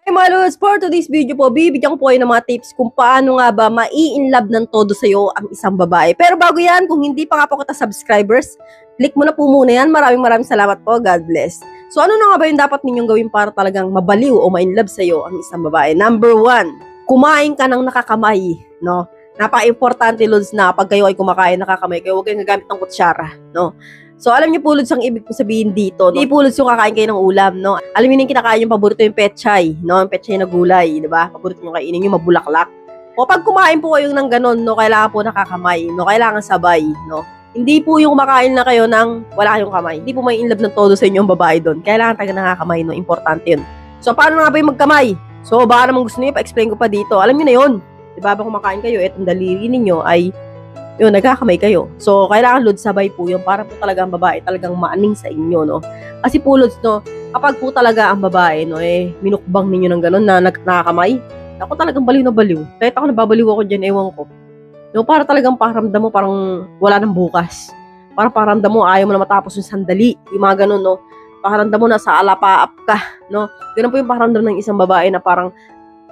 Hey mga lods, for today's video po, bibigyan ko po kayo ng mga tips kung paano nga ba mai-inlove ng todo sa'yo ang isang babae. Pero bago yan, kung hindi pa nga po kita subscribers, click mo na po muna yan. Maraming salamat po. God bless. So ano na nga ba yung dapat ninyong gawin para talagang mabaliw o ma-inlove sa'yo ang isang babae? Number 1, kumain ka ng nakakamay, no? Napaka-importante, lods, na pag kayo ay kumakain nakakamay kayo, huwag kayong gagamit ng kutsara, no? So, alam niyo po, lods, ang ibig kong sabihin dito, no? Hindi po, lods, yung kakain kayo ng ulam, no? Alam niyo yung kinakain yung paborito yung pechay, no? Yung pechay na gulay, di ba? Paborito nyo kainin yung mabulaklak. O pag kumain po kayo ng ganon, no? Kailangan po nakakamay, no? Kailangan sabay, no? Hindi po yung kumakain na kayo ng wala kayong kamay. Hindi po may inlove ng todo sa inyo ang babae doon. Kailangan taga nakakamay, no? Importante yun. So, paano nga ba yung magkamay? So, baka naman gusto niyo, pa-explain ko pa dito. Alam niyo na yun. Di ba, kumakain kayo, etong daliri ninyo ay yun, nagkakamay kayo. So, kailangan, lods, sabay po yun para po talaga ang babae talagang maaning sa inyo, no? Kasi po, lods, no, kapag po talaga ang babae, no, minukbang ninyo ng gano'n na nakakamay, ako talagang baliw na baliw. Kahit ako nababaliw ako dyan, ewan ko. No, para talagang paramdam mo parang wala nang bukas. Para paramdam mo, ayaw mo na matapos yung sandali. Yung mga gano'n, no? Paramdam mo na sa alapaap ka, no? Ganun po yung paramdam ng isang babae na parang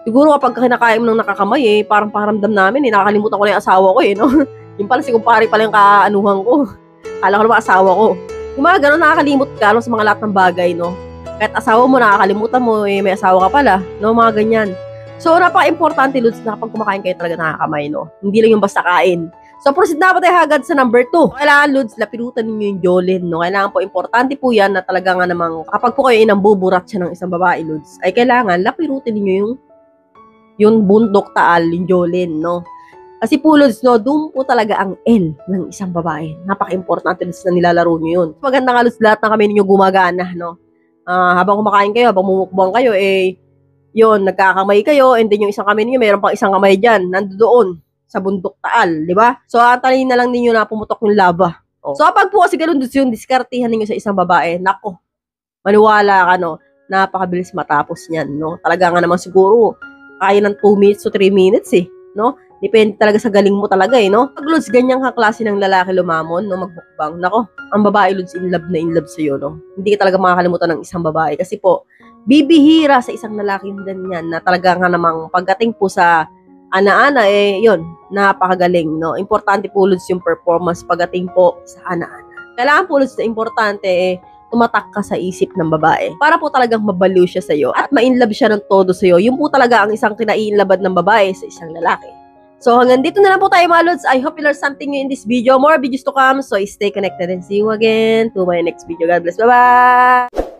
siguro kapag kinakain mo ng nakakamay, parang paramdam namin, nakakalimutan ko na yung asawa ko, no? Yung pala si kumpare pala yung kaanuhan ko. Kala ko naman asawa ko. Yung mga gano'n, nakakalimot ka sa mga lahat ng bagay, no? Kahit asawa mo, nakakalimutan mo, may asawa ka pala, no? Mga ganyan. So, napaka-importante, lods, na kapag kumakain kayo talaga nakakamay, no? Hindi lang yung basta kain. So, proceed na po tayo agad sa number 2. Kailangan, lods, lapirutan ninyo yung jolin, no? Kailangan po, importante po yan na talaga nga namang kapag po kayo inambuburat siya ng isang babae, lods, ay kailangan lapirutin ninyo yung bundok taal, yung jolin, no? Kasi po, lods, no, doon po talaga ang L ng isang babae. Napaka-importante, lods, na nilalaro nyo yun. Maganda nga, lods, lahat ng kami ninyo gumagana, no? Habang kumakain kayo, habang mumukbang kayo, yun, nagkakamay kayo, and then yung isang kamay ninyo, mayroon pang isang kamay dyan, nandoon sa bundok taal, di ba? So, antayin na lang ninyo na pumutok yung lava. Oh. So, kapag po kasi ganun, lods, yung diskartihan ninyo sa isang babae, nako, maniwala ka, no, napakabilis matapos niyan, no? Talaga nga naman siguro, kaya ng 2 minutes to 3 minutes, no? Depende talaga sa galing mo talaga, no? Pag, lods, ganyang kaklase ng lalaki lumamon, no, magbukbang, nako, ang babae, lods, in love sa'yo, no? Hindi ka talaga makakalimutan ng isang babae. Kasi po, bibihira sa isang lalaki yung ganyan na talaga nga namang pagdating po sa ana-ana, yun, napakagaling, no? Importante po, lods, yung performance pagdating po sa ana-ana. Kailangan po, lods, na importante, tumatak ka sa isip ng babae. Para po talagang mabaliw siya sa'yo at ma-inlove siya ng todo sa'yo. Yun po talaga ang isang kinaiinlabad ng babae sa isang lalaki. So, hanggang dito na lang po tayo, mga lods. I hope you learned something new in this video. More videos to come. So, stay connected and see you again to my next video. God bless. Bye-bye!